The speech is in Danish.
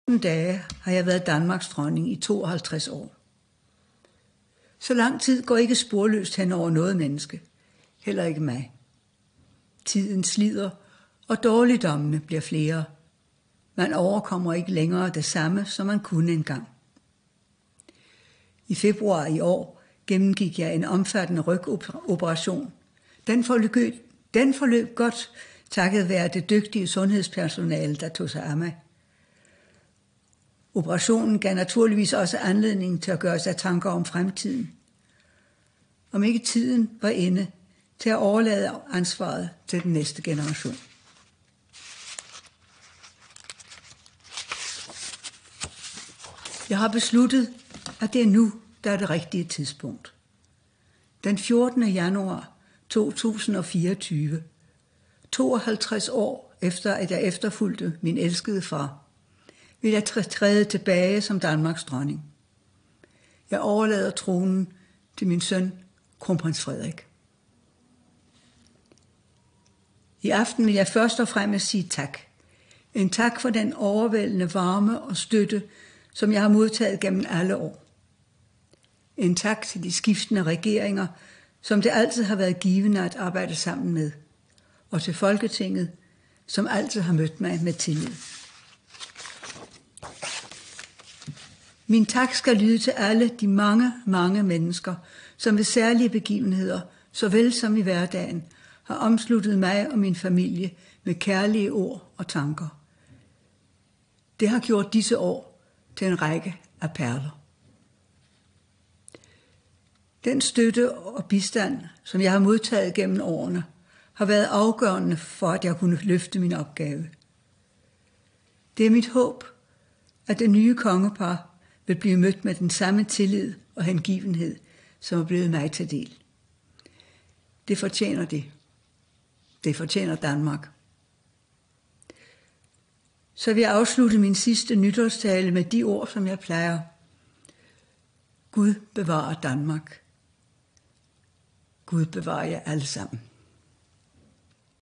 dage har jeg været Danmarks dronning i 52 år. Så lang tid går ikke sporløst hen over noget menneske, heller ikke mig. Tiden slider, og dårligdommene bliver flere. Man overkommer ikke længere det samme, som man kunne engang. I februar i år gennemgik jeg en omfattende rygoperation. Den forløb godt, takket være det dygtige sundhedspersonale, der tog sig af mig. Operationen gav naturligvis også anledning til at gøre sig tanker om fremtiden. Om ikke tiden var inde til at overlade ansvaret til den næste generation. Jeg har besluttet, at det er nu, der er det rigtige tidspunkt. Den 14. januar 2024, 52 år efter at jeg efterfulgte min elskede far, vil jeg træde tilbage som Danmarks dronning. Jeg overlader tronen til min søn, kronprins Frederik. I aften vil jeg først og fremmest sige tak. En tak for den overvældende varme og støtte, som jeg har modtaget gennem alle år. En tak til de skiftende regeringer, som det altid har været givende at arbejde sammen med. Og til Folketinget, som altid har mødt mig med tillid. Min tak skal lyde til alle de mange mennesker, som ved særlige begivenheder, såvel som i hverdagen, har omsluttet mig og min familie med kærlige ord og tanker. Det har gjort disse år til en række af perler. Den støtte og bistand, som jeg har modtaget gennem årene, har været afgørende for, at jeg kunne løfte min opgave. Det er mit håb, at det nye kongepar vil blive mødt med den samme tillid og hengivenhed, som er blevet mig til del. Det fortjener det. Det fortjener Danmark. Så vil jeg afslutte min sidste nytårstale med de ord, som jeg plejer. Gud bevarer Danmark. Gud bevarer jer alle sammen.